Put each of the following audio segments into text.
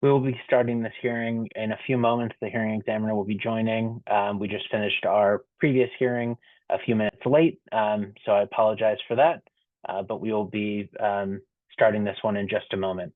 We will be starting this hearing in a few moments. The hearing examiner will be joining. We just finished our previous hearing a few minutes late, so I apologize for that, but we will be starting this one in just a moment.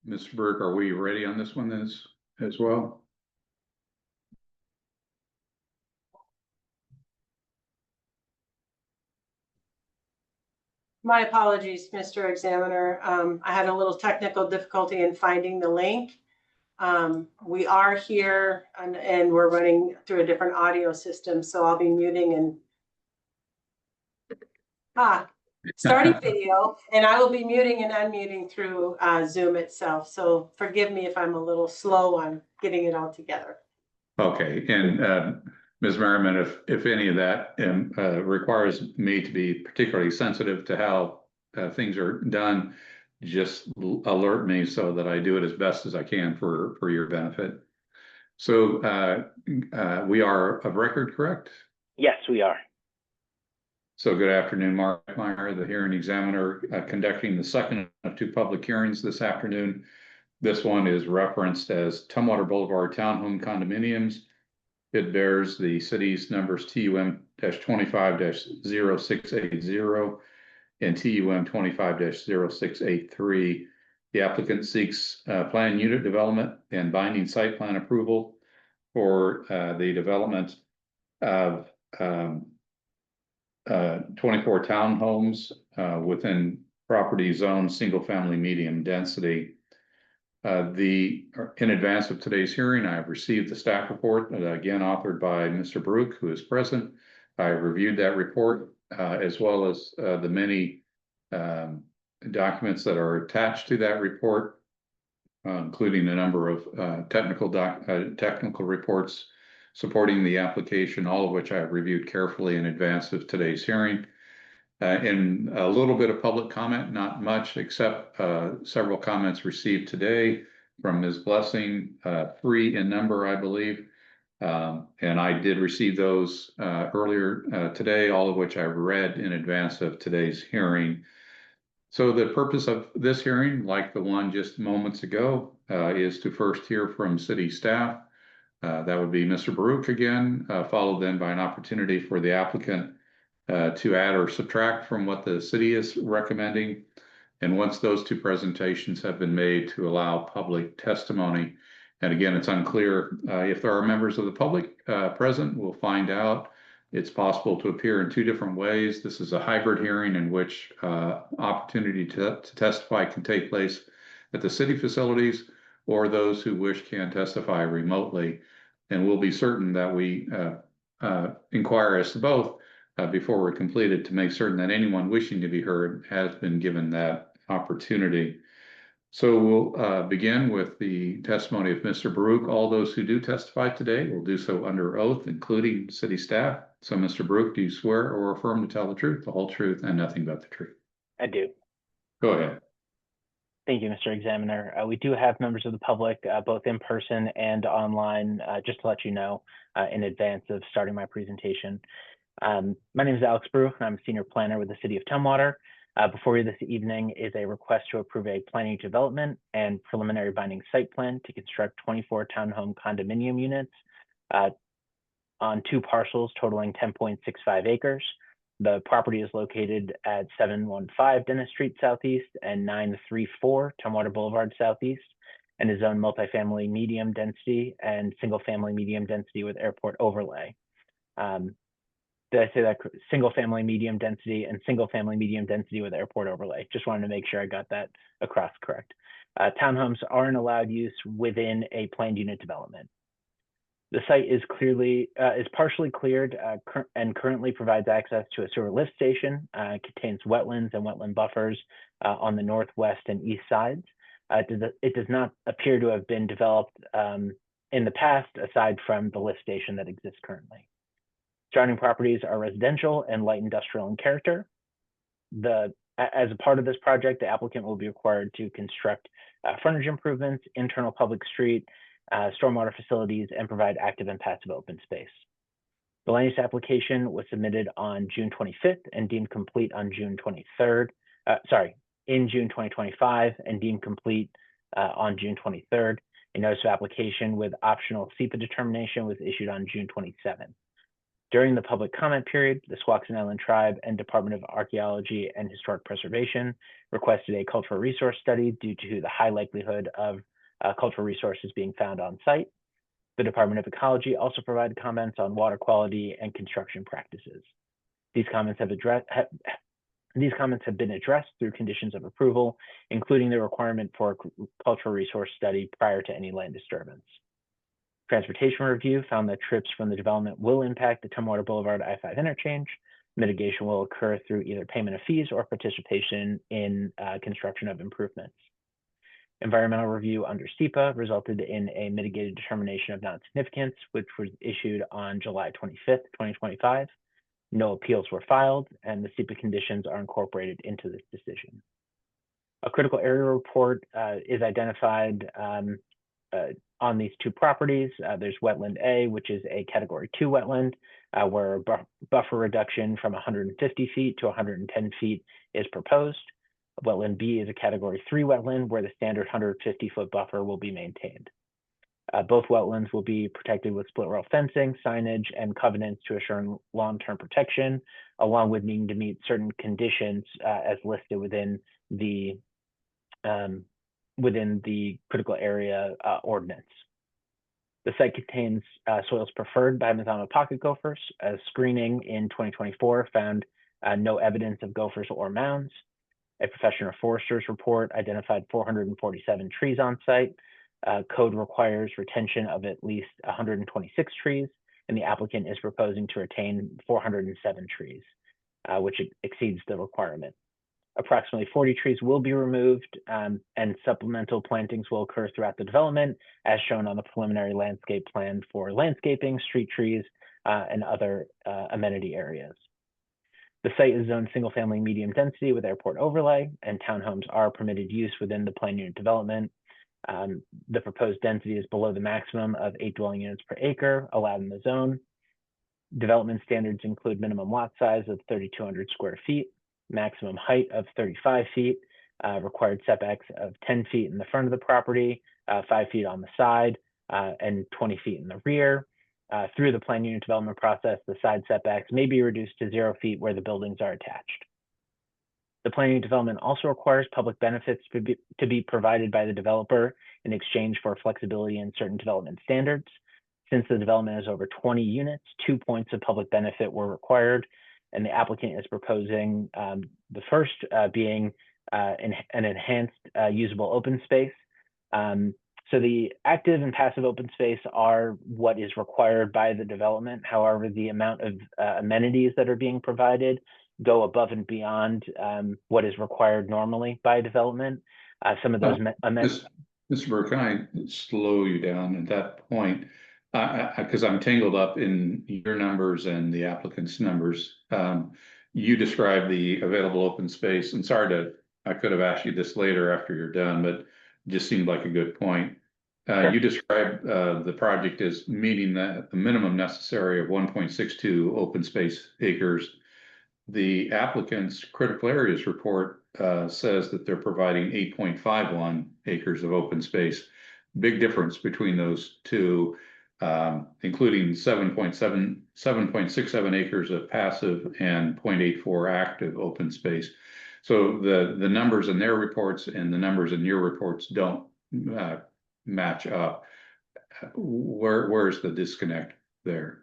Mr. Burke, are we ready on this one as well? My apologies, Mr. Examiner. I had a little technical difficulty in finding the link. We are here and we're running through a different audio system, so I'll be muting and starting video, and I will be muting and unmuting through Zoom itself. So forgive me if I'm a little slow on getting it all together. Okay, and Ms. Merriman, if any of that requires me to be particularly sensitive to how things are done, just alert me so that I do it as best as I can for your benefit. So we are of record, correct? Yes, we are. So good afternoon, Mark Meyer, the hearing examiner, conducting the second of two public hearings this afternoon. This one is referenced as Tumwater Boulevard Townhome Condominiums. It bears the city's numbers TUM-25-0680 and TUM-25-0683. The applicant seeks planned unit development and binding site plan approval for the development of 24 townhomes within property zone single-family medium density. In advance of today's hearing, I have received the staff report, again authored by Mr. Baruch, who is present. I reviewed that report as well as the many documents that are attached to that report, including a number of technical reports supporting the application, all of which I have reviewed carefully in advance of today's hearing. And a little bit of public comment, not much, except several comments received today from Ms. Blessing, 3 in number, I believe. And I did receive those earlier today, all of which I read in advance of today's hearing. So the purpose of this hearing, like the one just moments ago, is to first hear from city staff. That would be Mr. Baruch again, followed then by an opportunity for the applicant to add or subtract from what the city is recommending. And once those two presentations have been made, to allow public testimony. And again, it's unclear if there are members of the public present. We'll find out. It's possible to appear in two different ways. This is a hybrid hearing in which opportunity to testify can take place at the city facilities, or those who wish can testify remotely. And we'll be certain that we inquire as to both before we're completed, to make certain that anyone wishing to be heard has been given that opportunity. So we'll begin with the testimony of Mr. Baruch. All those who do testify today will do so under oath, including city staff. So Mr. Baruch, do you swear or affirm to tell the truth, the whole truth, and nothing but the truth? I do. Go ahead. Thank you, Mr. Examiner. We do have members of the public, both in person and online, just to let you know in advance of starting my presentation. My name is Alex Brew, and I'm a senior planner with the city of Tumwater. Before you this evening is a request to approve a planning development and preliminary binding site plan to construct 24 townhome condominium units on 2 parcels totaling 10.65 acres. The property is located at 715 Dennis Street Southeast and 934 Tumwater Boulevard Southeast, and is zoned multifamily medium density and single family medium density with airport overlay. Did I say that? Single family medium density and single family medium density with airport overlay. Just wanted to make sure I got that across correct. Townhomes are an allowed use within a planned unit development. The site is partially cleared and currently provides access to a sewer lift station. Contains wetlands and wetland buffers on the northwest and east sides. It does not appear to have been developed in the past, aside from the lift station that exists currently. Surrounding properties are residential and light industrial in character. As a part of this project, the applicant will be required to construct frontage improvements, internal public street, stormwater facilities, and provide active and passive open space. The land use application was submitted on June 25th and deemed complete on June 23rd. In June 2025 and deemed complete on June 23rd. A notice of application with optional SEPA determination was issued on June 27th. During the public comment period, the Squaxin Island Tribe and Department of Archaeology and Historic Preservation requested a cultural resource study due to the high likelihood of cultural resources being found on site. The Department of Ecology also provided comments on water quality and construction practices. These comments have been addressed through conditions of approval, including the requirement for a cultural resource study prior to any land disturbance. Transportation review found that trips from the development will impact the Tumwater Boulevard I-5 interchange. Mitigation will occur through either payment of fees or participation in construction of improvements. Environmental review under SEPA resulted in a mitigated determination of non-significance, which was issued on July 25th, 2025. No appeals were filed, and the SEPA conditions are incorporated into this decision. A critical area report is identified on these 2 properties. There's wetland A, which is a category 2 wetland, where buffer reduction from 150 feet to 110 feet is proposed. Wetland B is a category 3 wetland, where the standard 150-foot buffer will be maintained. Both wetlands will be protected with split rail fencing, signage, and covenants to assure long-term protection, along with needing to meet certain conditions as listed within the critical area ordinance. The site contains soils preferred by Mazama pocket gophers. Screening in 2024 found no evidence of gophers or mounds. A professional forester's report identified 447 trees on site. Code requires retention of at least 126 trees, and the applicant is proposing to retain 407 trees, which exceeds the requirement. Approximately 40 trees will be removed, and supplemental plantings will occur throughout the development, as shown on the preliminary landscape plan for landscaping, street trees, and other amenity areas. The site is zoned single-family medium density with airport overlay, and townhomes are permitted use within the planned unit development. The proposed density is below the maximum of 8 dwelling units per acre allowed in the zone. Development standards include minimum lot size of 3,200 square feet. maximum height of 35 feet, required setbacks of 10 feet in the front of the property, 5 feet on the side, and 20 feet in the rear. Through the plan unit development process, the side setbacks may be reduced to 0 feet where the buildings are attached. The plan unit development also requires public benefits to be provided by the developer in exchange for flexibility in certain development standards. Since the development is over 20 units, 2 points of public benefit were required, and the applicant is proposing the first being an enhanced usable open space. So the active and passive open space are what is required by the development. However, the amount of amenities that are being provided go above and beyond what is required normally by development. Some of those amenities. Mr. Burke, can I slow you down at that point? Because I'm tangled up in your numbers and the applicant's numbers. You described the available open space, and I could have asked you this later after you're done, but it just seemed like a good point. Sure. You described the project as meeting the minimum necessary of 1.62 open space acres. The applicant's critical areas report says that they're providing 8.51 acres of open space. Big difference between those two, including 7.67 acres of passive and 0.84 active open space. So the numbers in their reports and the numbers in your reports don't match up. Where's the disconnect there?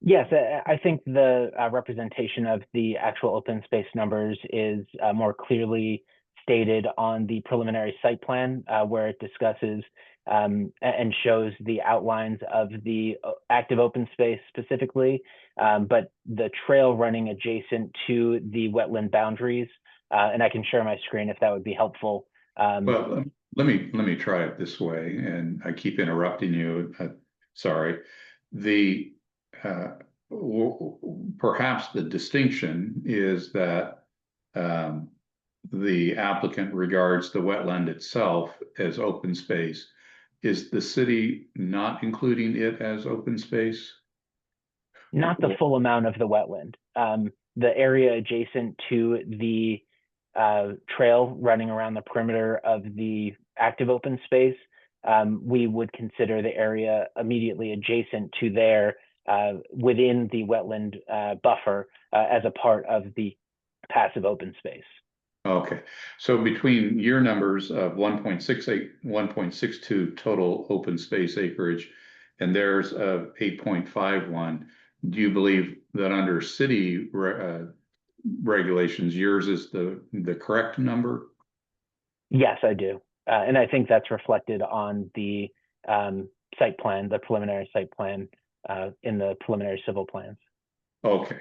Yes, I think the representation of the actual open space numbers is more clearly stated on the preliminary site plan, where it discusses and shows the outlines of the active open space specifically, but the trail running adjacent to the wetland boundaries. And I can share my screen if that would be helpful. Well, let me try it this way, and I keep interrupting you. Sorry. Perhaps the distinction is that the applicant regards the wetland itself as open space. Is the city not including it as open space? Not the full amount of the wetland. The area adjacent to the trail running around the perimeter of the active open space, we would consider the area immediately adjacent to there within the wetland buffer as a part of the passive open space. Okay, so between your numbers of 1.68, 1.62 total open space acreage and theirs of 8.51, do you believe that under city regulations, yours is the correct number? Yes, I do. And I think that's reflected on the site plan, the preliminary site plan in the preliminary civil plans. Okay.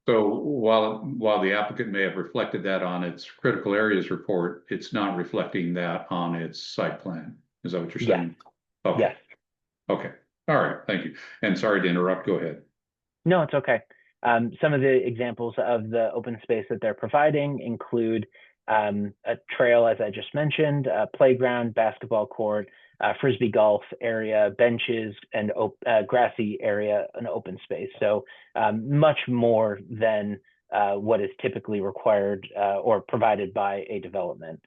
So while the applicant may have reflected that on its critical areas report, it's not reflecting that on its site plan. Is that what you're saying? Yes. Okay. Yes. Okay. All right. Thank you. And sorry to interrupt. Go ahead. No, it's okay. Some of the examples of the open space that they're providing include a trail, as I just mentioned, a playground, basketball court, frisbee golf area, benches, and grassy area, and open space. So much more than what is typically required or provided by a development.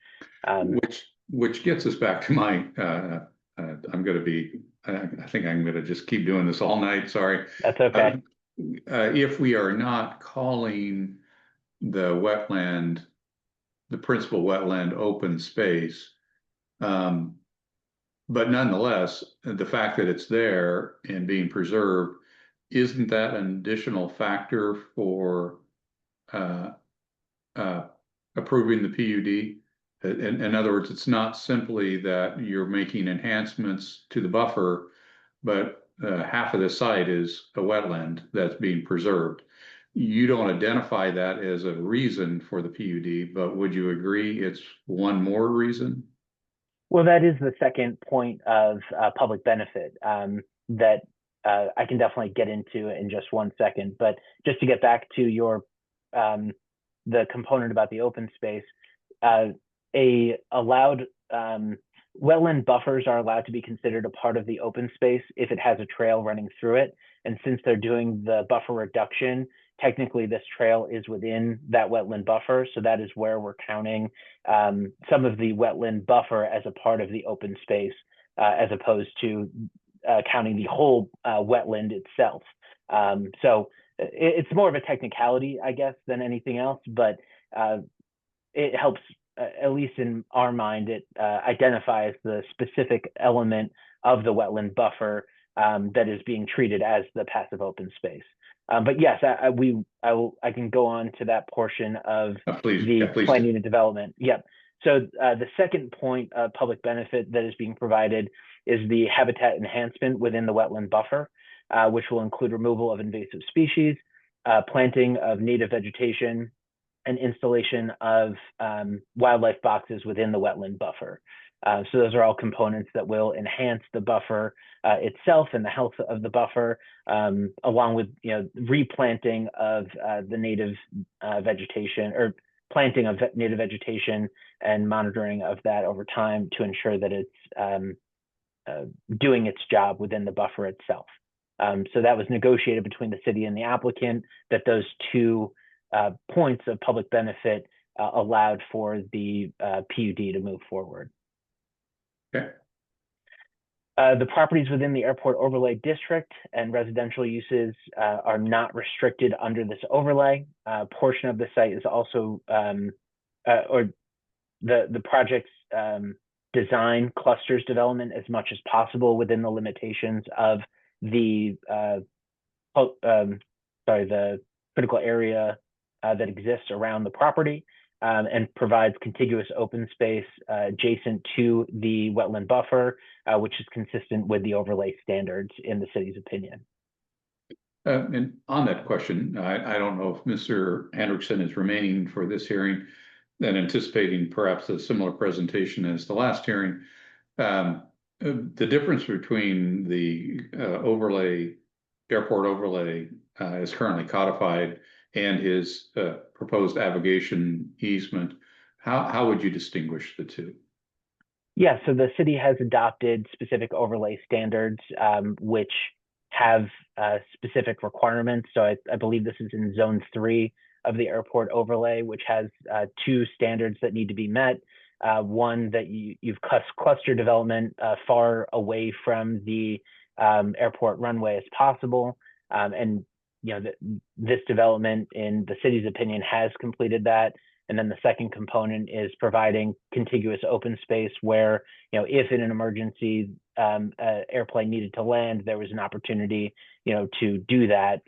Which gets us back to my, I'm going to be, I think I'm going to just keep doing this all night. Sorry. That's okay. If we are not calling the wetland, the principal wetland open space, but nonetheless, the fact that it's there and being preserved, isn't that an additional factor for approving the PUD? In other words, it's not simply that you're making enhancements to the buffer, but half of the site is a wetland that's being preserved. You don't identify that as a reason for the PUD, but would you agree it's one more reason? Well, that is the second point of public benefit that I can definitely get into in just one second. But just to get back to your the component about the open space, wetland buffers are allowed to be considered a part of the open space if it has a trail running through it. And since they're doing the buffer reduction technically this trail is within that wetland buffer, so that is where we're counting some of the wetland buffer as a part of the open space, as opposed to counting the whole wetland itself. So it's more of a technicality, I guess, than anything else, but it helps, at least in our mind, it identifies the specific element of the wetland buffer that is being treated as the passive open space. But yes, I can go on to that portion of Please the planning do. and development. Yep. So the second point of public benefit that is being provided is the habitat enhancement within the wetland buffer, which will include removal of invasive species, planting of native vegetation, and installation of wildlife boxes within the wetland buffer. So those are all components that will enhance the buffer itself and the health of the buffer, along with replanting of the native vegetation, or planting of native vegetation and monitoring of that over time to ensure that it's doing its job within the buffer itself. So that was negotiated between the city and the applicant, that those two points of public benefit allowed for the PUD to move forward. Okay. The properties within the airport overlay district and residential uses are not restricted under this overlay. Portion of the site is also, or the project's design clusters development as much as possible within the limitations of the the critical area that exists around the property, and provides contiguous open space adjacent to the wetland buffer, which is consistent with the overlay standards in the city's opinion. And on that question, I don't know if Mr. Hendrickson is remaining for this hearing and anticipating perhaps a similar presentation as the last hearing. The difference between the airport overlay is currently codified and his proposed abrogation easement, how would you distinguish the two? Yeah, so the city has adopted specific overlay standards, which have specific requirements. So I believe this is in zone 3 of the airport overlay, which has 2 standards that need to be met. One, that you've cluster development far away from the airport runway as possible. And this development, in the city's opinion, has completed that. And then the second component is providing contiguous open space where, if in an emergency airplane needed to land, there was an opportunity, to do that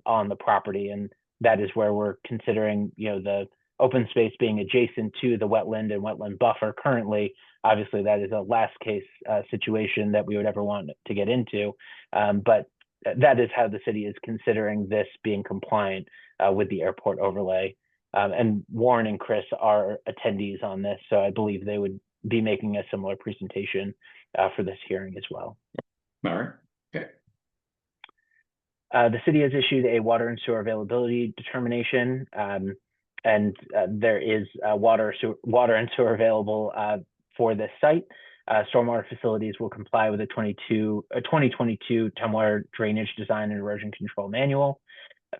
on the property. And that is where we're considering, the open space being adjacent to the wetland and wetland buffer currently. Obviously, that is a last case situation that we would ever want to get into. But that is how the city is considering this being compliant with the airport overlay. And Warren and Chris are attendees on this, so I believe they would be making a similar presentation for this hearing as well. All right. Okay. The city has issued a water and sewer availability determination, and there is water and sewer available for this site. Stormwater facilities will comply with the 2022 Tumwater Drainage Design and Erosion Control Manual.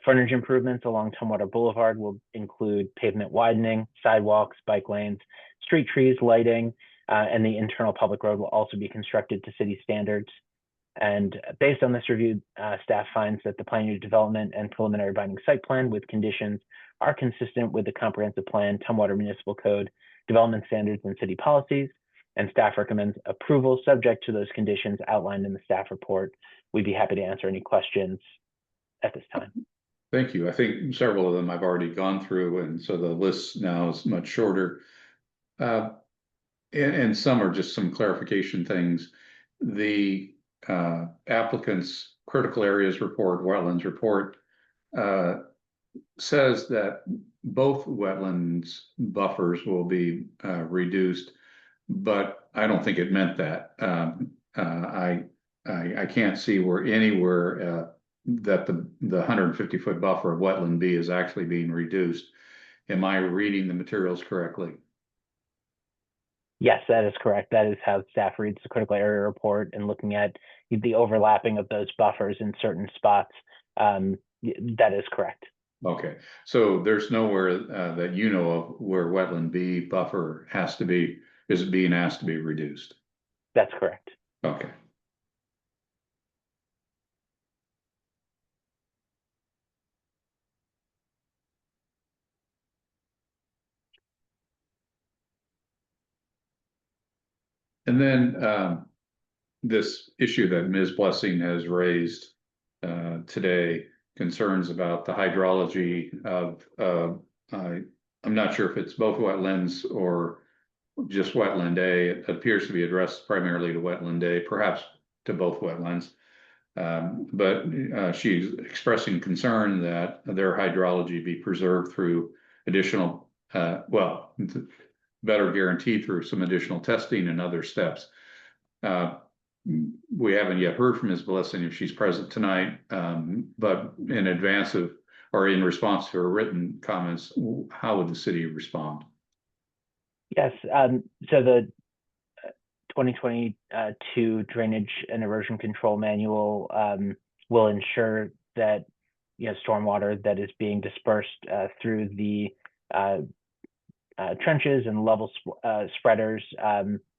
Frontage improvements along Tumwater Boulevard will include pavement widening, sidewalks, bike lanes, street trees, lighting, and the internal public road will also be constructed to city standards. And based on this review, staff finds that the planning development and preliminary binding site plan with conditions are consistent with the comprehensive plan, Tumwater Municipal Code, development standards, and city policies. And staff recommends approval subject to those conditions outlined in the staff report. We'd be happy to answer any questions at this time. Thank you. I think several of them I've already gone through, and so the list now is much shorter. And some are just some clarification things. The applicant's critical areas report, wetlands report, says that both wetlands buffers will be reduced, but I don't think it meant that. I can't see where anywhere that the 150-foot buffer of wetland B is actually being reduced. Am I reading the materials correctly? Yes, that is correct. That is how staff reads the critical area report, and looking at the overlapping of those buffers in certain spots. That is correct. Okay, so there's nowhere that you know of where wetland B buffer is being asked to be reduced? That's correct. Okay. And then this issue that Ms. Blessing has raised today, concerns about the hydrology of, I'm not sure if it's both wetlands or just wetland A. It appears to be addressed primarily to wetland A, perhaps to both wetlands. But she's expressing concern that their hydrology be preserved through additional, well, better guaranteed through some additional testing and other steps. We haven't yet heard from Ms. Blessing if she's present tonight, but in advance of or in response to her written comments, how would the city respond? Yes. So the 2022 Drainage and Erosion Control Manual will ensure that stormwater that is being dispersed through the trenches and level spreaders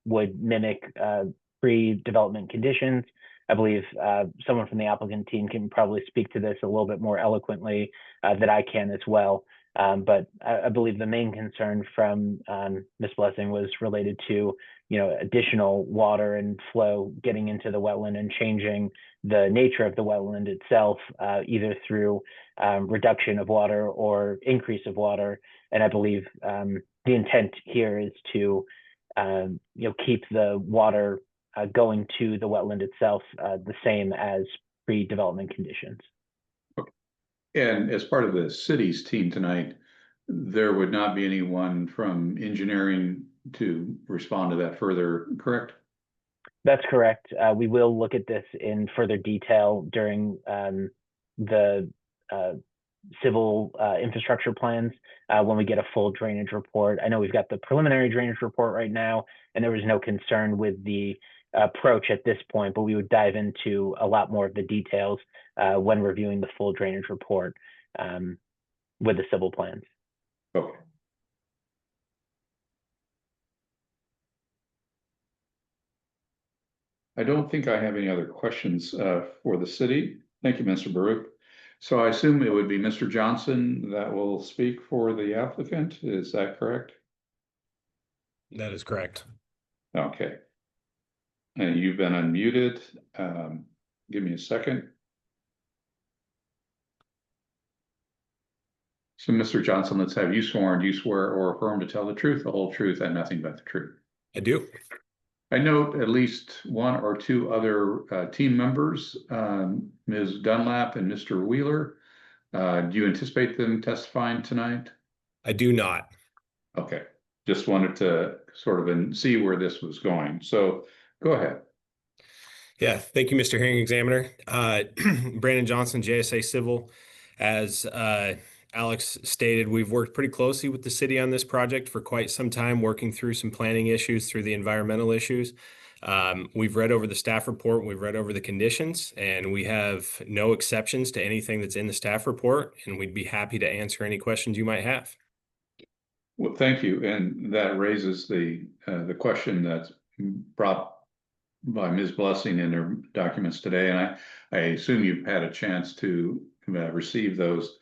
would mimic pre-development conditions. I believe someone from the applicant team can probably speak to this a little bit more eloquently than I can as well. But I believe the main concern from Ms. Blessing was related to additional water and flow getting into the wetland and changing the nature of the wetland itself, either through reduction of water or increase of water. And I believe the intent here is to keep the water going to the wetland itself the same as pre-development conditions. And as part of the city's team tonight, there would not be anyone from engineering to respond to that further, correct? That's correct. We will look at this in further detail during the civil infrastructure plans when we get a full drainage report. I know we've got the preliminary drainage report right now, and there was no concern with the approach at this point, but we would dive into a lot more of the details when reviewing the full drainage report with the civil plans. Okay. I don't think I have any other questions for the city. Thank you, Mr. Baruch. So I assume it would be Mr. Johnson that will speak for the applicant. Is that correct? That is correct. Okay. And you've been unmuted. Give me a second. So, Mr. Johnson, let's have you sworn. Do you swear or affirm to tell the truth, the whole truth, and nothing but the truth? I do. I note at least one or two other team members, Ms. Dunlap and Mr. Wheeler. Do you anticipate them testifying tonight? I do not. Okay, just wanted to sort of see where this was going. So go ahead. Yeah, thank you, Mr. Hearing Examiner. Brandon Johnson, JSA Civil. As Alex stated, we've worked pretty closely with the city on this project for quite some time, working through some planning issues, through the environmental issues. We've read over the staff report, we've read over the conditions, and we have no exceptions to anything that's in the staff report, and we'd be happy to answer any questions you might have. Well, thank you. And that raises the question that's brought by Ms. Blessing in her documents today. And I assume you've had a chance to receive those.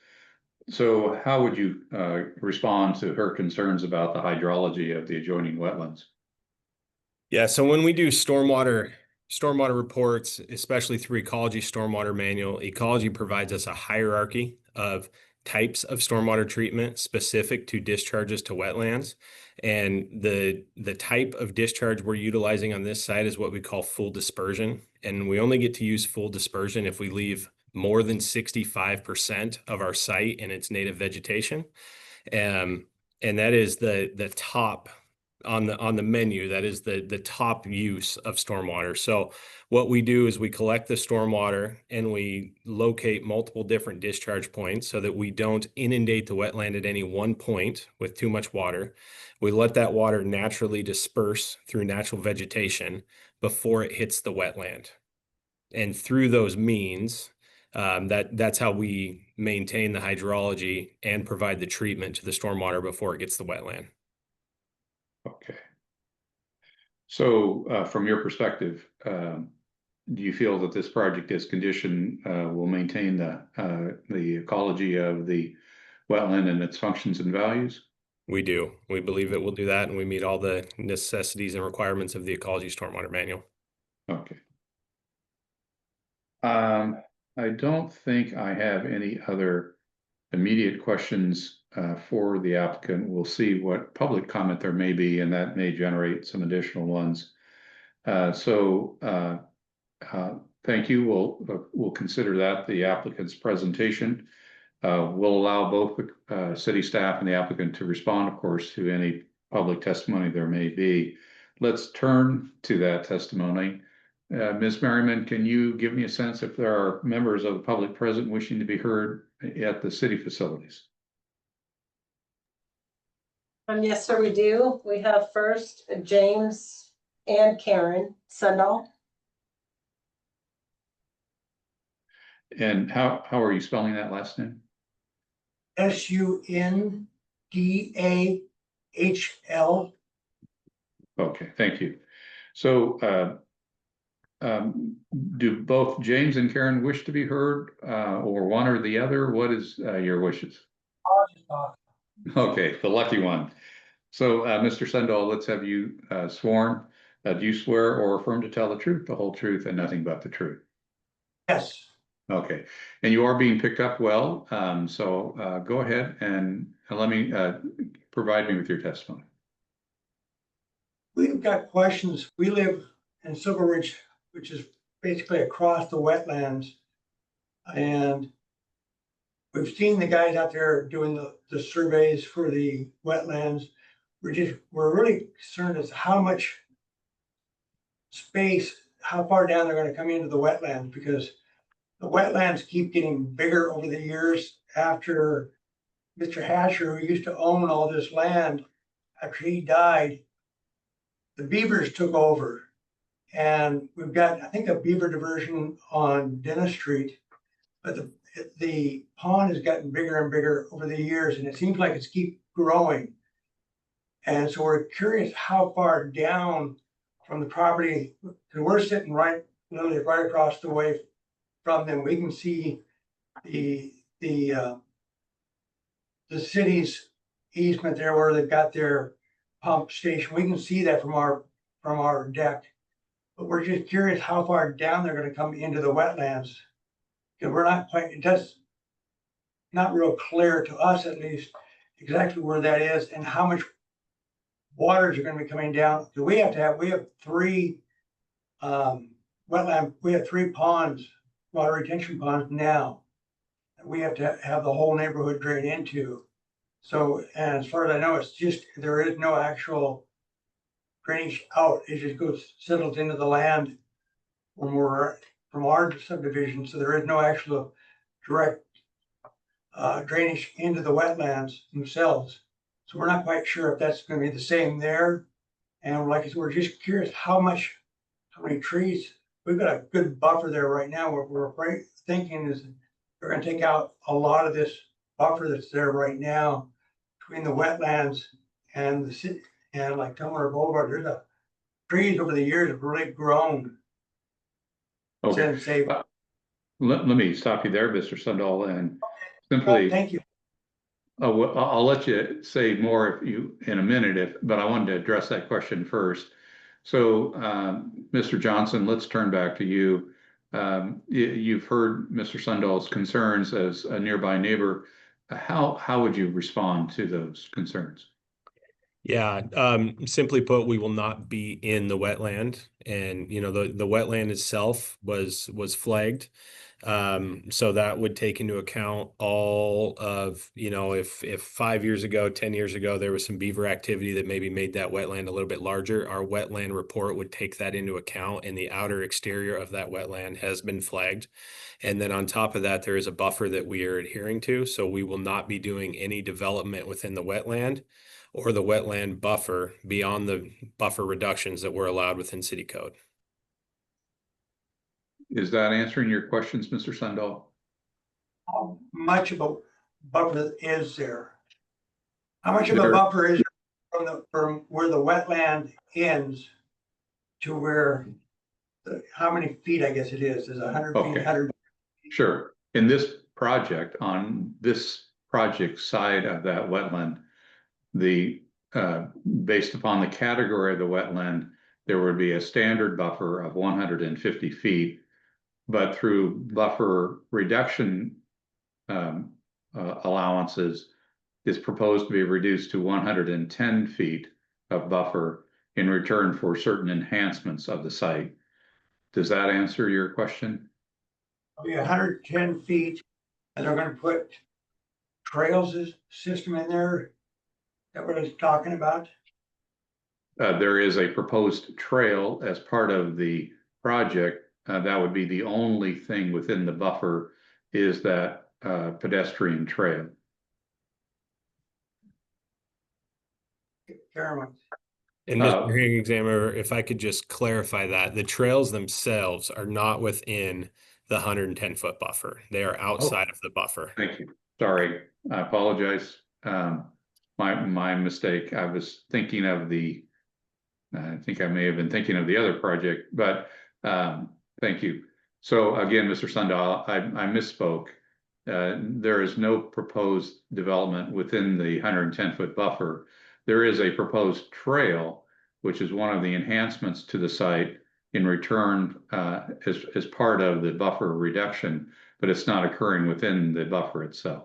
So how would you respond to her concerns about the hydrology of the adjoining wetlands? Yeah, so when we do stormwater reports, especially through Ecology Stormwater Manual, Ecology provides us a hierarchy of types of stormwater treatment specific to discharges to wetlands. And the type of discharge we're utilizing on this site is what we call full dispersion. And we only get to use full dispersion if we leave more than 65% of our site in its native vegetation. And that is the top on the menu. That is the top use of stormwater. So what we do is we collect the stormwater and we locate multiple different discharge points so that we don't inundate the wetland at any one point with too much water. We let that water naturally disperse through natural vegetation before it hits the wetland. And through those means, That's how we maintain the hydrology and provide the treatment to the stormwater before it gets to the wetland. Okay. So from your perspective, do you feel that this project as condition will maintain the ecology of the wetland and its functions and values? We do. We believe it will do that, and we meet all the necessities and requirements of the Ecology Stormwater Manual. Okay. I don't think I have any other immediate questions for the applicant. We'll see what public comment there may be, and that may generate some additional ones. Thank you. We'll consider that the applicant's presentation. We'll allow both the city staff and the applicant to respond, of course, to any public testimony there may be. Let's turn to that testimony. Ms. Merriman, can you give me a sense if there are members of the public present wishing to be heard at the city facilities? Yes, sir, we do. We have first James and Karen Sundall. And how are you spelling that last name? Sundahl. Okay, thank you. So do both James and Karen wish to be heard, or one or the other? What is your wishes? Okay, the lucky one. So Mr. Sundahl, let's have you sworn. Do you swear or affirm to tell the truth, the whole truth, and nothing but the truth? Yes. Okay, and you are being picked up well, so go ahead and let me provide me with your testimony. We've got questions. We live in Silver Ridge, which is basically across the wetlands. And we've seen the guys out there doing the surveys for the wetlands. We're really concerned as to how much space, how far down they're going to come into the wetlands, because the wetlands keep getting bigger over the years. After Mr. Hatcher, who used to own all this land, after he died, the beavers took over. And we've got, I think, a beaver diversion on Dennis Street, but the pond has gotten bigger and bigger over the years, and it seems like it's keep growing. And so we're curious how far down from the property, because we're sitting literally right across the way from them. We can see the city's easement there where they've got their pump station. We can see that from our deck. But we're just curious how far down they're going to come into the wetlands. Because we're not quite, it does not real clear to us at least exactly where that is and how much waters are going to be coming down. Because we have three ponds, water retention ponds now that we have to have the whole neighborhood drain into. So, and as far as I know, it's just, there is no actual drainage out. It just settles into the land when we're from our subdivision. So there is no actual direct drainage into the wetlands themselves. So we're not quite sure if that's going to be the same there. And like I said, we're just curious how many trees. We've got a good buffer there right now. What we're thinking is we're going to take out a lot of this buffer that's there right now between the wetlands and the city. And like Tumwater Boulevard, there's trees over the years have really grown. Okay. Let me stop you there, Mr. Sundahl, and simply. Thank you. I'll let you say more in a minute, but I wanted to address that question first. So, Mr. Johnson, let's turn back to you. You've heard Mr. Sundahl's concerns as a nearby neighbor. How would you respond to those concerns? Yeah, simply put, we will not be in the wetland, and the wetland itself was flagged. So that would take into account all of, if 5 years ago, 10 years ago, there was some beaver activity that maybe made that wetland a little bit larger, our wetland report would take that into account, and the outer exterior of that wetland has been flagged. And then on top of that, there is a buffer that we are adhering to. So we will not be doing any development within the wetland or the wetland buffer beyond the buffer reductions that were allowed within city code. Is that answering your questions, Mr. Sundahl? how much of a buffer is there? How much of a There- buffer is there from where the wetland ends to where, how many feet, I guess it is 100 feet, Okay. 100? Sure. In this project, on this project side of that wetland, the, based upon the category of the wetland, there would be a standard buffer of 150 feet. But through buffer reduction allowances, is proposed to be reduced to 110 feet of buffer in return for certain enhancements of the site. Does that answer your question? It'll be 110 feet, and they're gonna put trails system in there. Is that what it's talking about? There is a proposed trail as part of the project. That would be the only thing within the buffer is that pedestrian trail. Carolyn, And Mr. Hearing Examiner, if I could just clarify that, the trails themselves are not within the 110-foot buffer. They are outside of the buffer. Thank you. Sorry, I apologize. My mistake. I was thinking of I think I may have been thinking of the other project, but thank you. So again, Mr. Sundahl, I misspoke. There is no proposed development within the 110-foot buffer. There is a proposed trail, which is one of the enhancements to the site in return as part of the buffer reduction, but it's not occurring within the buffer itself.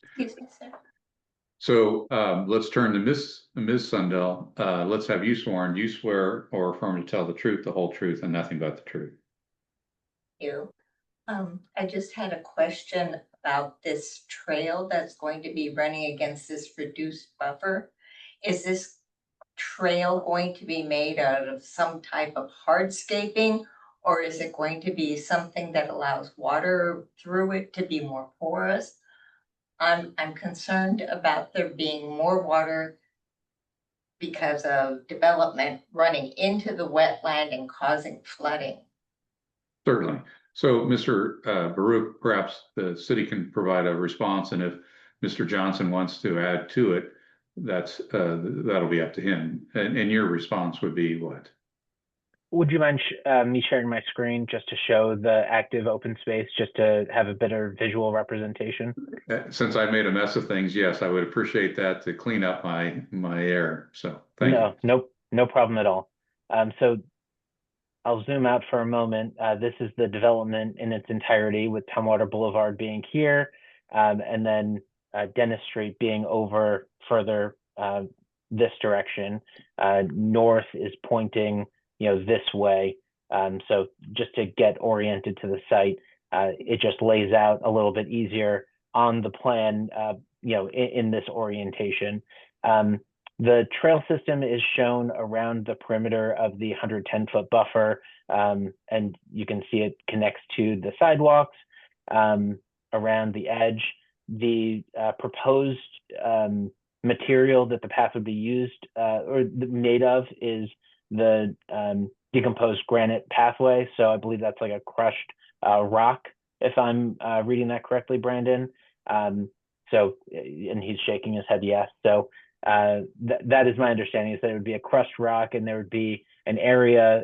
Excuse me, sir. So let's turn to Ms. Sundahl. Let's have you sworn. Do you swear or affirm to tell the truth, the whole truth, and nothing but the truth? You. I just had a question about this trail that's going to be running against this reduced buffer. Is this trail going to be made out of some type of hardscaping, or is it going to be something that allows water through it to be more porous? I'm concerned about there being more water because of development running into the wetland and causing flooding. Certainly. So Mr. Baruch, perhaps the city can provide a response, and if Mr. Johnson wants to add to it, that'll be up to him. And your response would be what? Would you mind me sharing my screen just to show the active open space, just to have a better visual representation? Since I made a mess of things, yes, I would appreciate that to clean up my error. So thank you. No problem at all. So I'll zoom out for a moment. This is the development in its entirety, with Tumwater Boulevard being here, and then Dennis Street being over further this direction. North is pointing, this way. So just to get oriented to the site, it just lays out a little bit easier on the plan, in this orientation. The trail system is shown around the perimeter of the 110-foot buffer, and you can see it connects to the sidewalks around the edge. The proposed material that the path would be used or made of is the decomposed granite pathway. So I believe that's like a crushed rock, if I'm reading that correctly, Brandon. And he's shaking his head yes. So that is my understanding, is that it would be a crushed rock, and there would be an area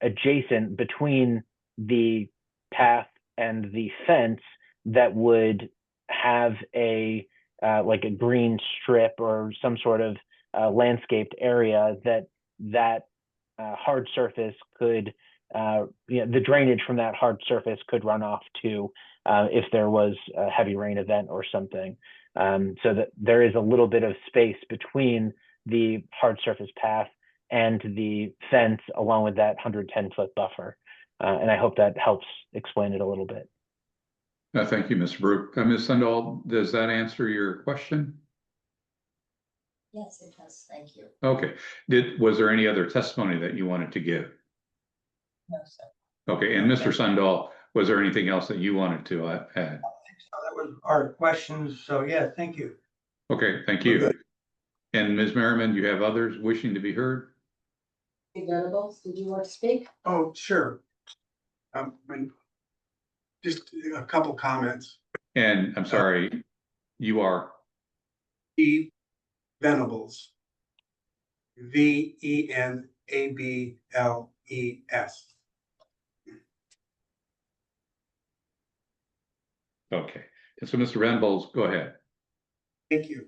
adjacent between the path and the fence that would have a like a green strip or some sort of landscaped area that hard surface could, the drainage from that hard surface could run off to if there was a heavy rain event or something. So that there is a little bit of space between the hard surface path and the fence, along with that 110-foot buffer. And I hope that helps explain it a little bit. Thank you, Mr. Baruch. Ms. Sundahl, does that answer your question? Yes, it does. Thank you. Okay. Was there any other testimony that you wanted to give? No, sir. Okay. And Mr. Sundahl, was there anything else that you wanted to add? So that was our questions. So yeah, thank you. Okay. Thank We're you. good. And Ms. Merriman, do you have others wishing to be heard? Venables, did you want to speak? Oh, sure. And just a couple comments. And I'm sorry, you are, Steve Venables. Venables. okay. And so Mr. Venables, go ahead. Thank you.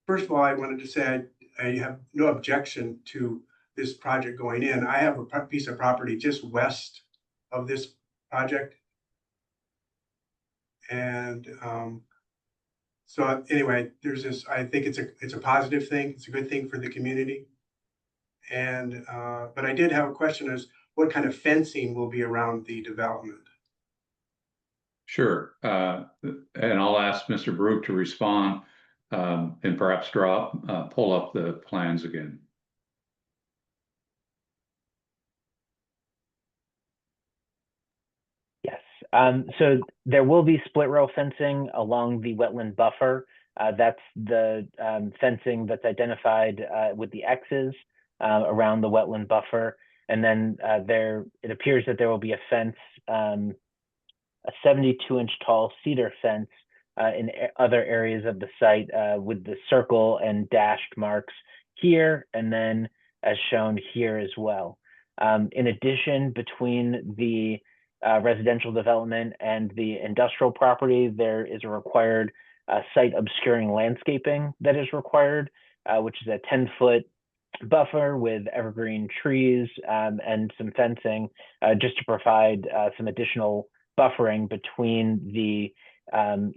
First of all, I wanted to say I have no objection to this project going in. I have a piece of property just west of this project. And so anyway, there's this, I think it's a positive thing. It's a good thing for the community. And but I did have a question as what kind of fencing will be around the development? Sure. And I'll ask Mr. Brook to respond and perhaps pull up the plans again. Yes. So there will be split rail fencing along the wetland buffer. That's the fencing that's identified with the X's around the wetland buffer. And then it appears that there will be a fence, a 72-inch tall cedar fence in other areas of the site with the circle and dashed marks here, and then as shown here as well. In addition, between the residential development and the industrial property, there is a required site obscuring landscaping that is required, which is a 10-foot buffer with evergreen trees and some fencing just to provide some additional buffering between the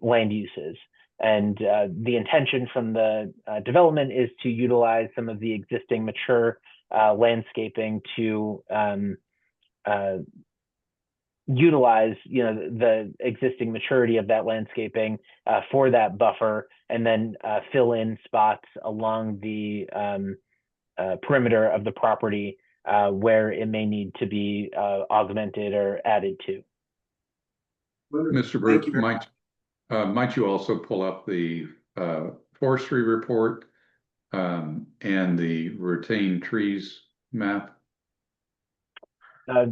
land uses. And the intention from the development is to utilize some of the existing mature landscaping to utilize, the existing maturity of that landscaping for that buffer, and then fill in spots along the perimeter of the property where it may need to be augmented or added to. Mr. Brook, might you also pull up the forestry report and the retained trees map?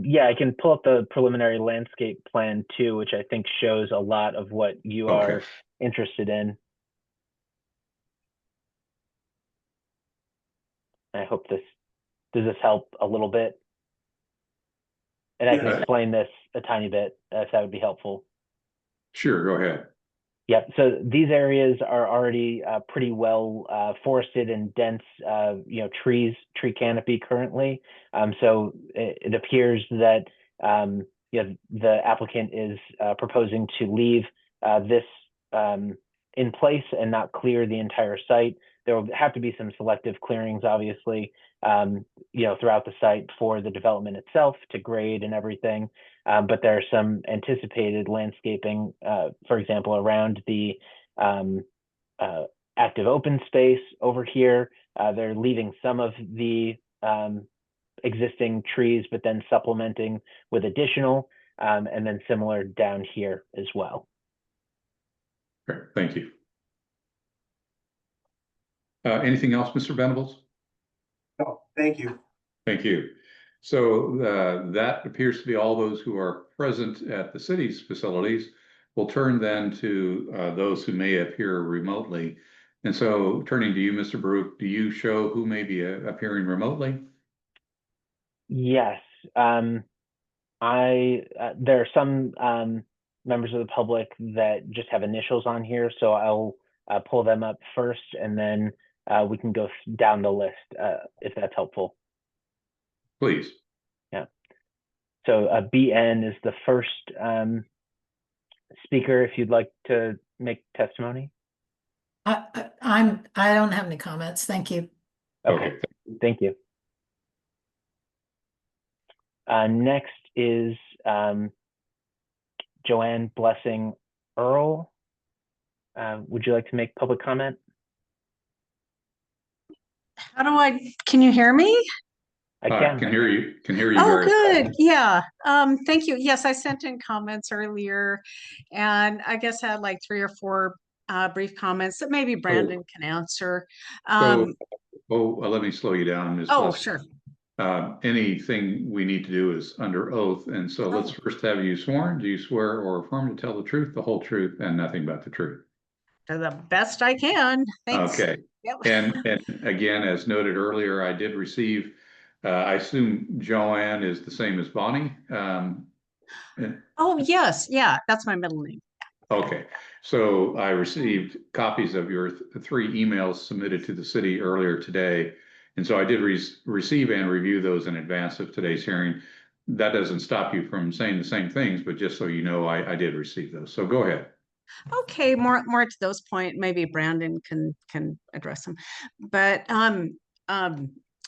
Yeah, I can pull up the preliminary landscape plan too, which I think shows a lot of what you are interested in. I hope does this help a little bit? And I can explain this a tiny bit if that would be helpful. Sure, go ahead. Yep. So these areas are already pretty well forested and dense, tree canopy currently. So it appears that the applicant is proposing to leave this in place and not clear the entire site. There will have to be some selective clearings, obviously, throughout the site for the development itself to grade and everything. But there are some anticipated landscaping, for example, around the active open space over here. They're leaving some of the existing trees, but then supplementing with additional, and then similar down here as well. Great, thank you. Anything else, Mr. Venables? No, thank you. Thank you. So that appears to be all those who are present at the city's facilities. We'll turn then to those who may appear remotely. And so turning to you, Mr. Brook, do you show who may be appearing remotely? Yes. There are some members of the public that just have initials on here, so I'll pull them up first, and then we can go down the list if that's helpful. Please. Yeah. So BN is the first speaker. If you'd like to make testimony. I don't have any comments. Thank you. Okay. Thank you. Next is Joanne Blessing Earl. Would you like to make public comment? Can you hear me? I can hear you. Oh, good. Yeah. Thank you. Yes, I sent in comments earlier, and I guess I had like 3 or 4 brief comments that maybe Brandon can answer. Let me slow you down, Ms. Oh, Blessing. sure. Anything we need to do is under oath, and so let's first have you sworn. Do you swear or affirm to tell the truth, the whole truth, and nothing but the truth? To the best I can. Thanks. Okay. Yep. And again, as noted earlier, I did receive, I assume Joanne is the same as Bonnie. Oh, yes. Yeah, that's my middle name. Okay, so I received copies of your three emails submitted to the city earlier today. And so I did receive and review those in advance of today's hearing. That doesn't stop you from saying the same things, but just so you know, I did receive those. So go ahead. Okay, more to those point, maybe Brandon can address them. But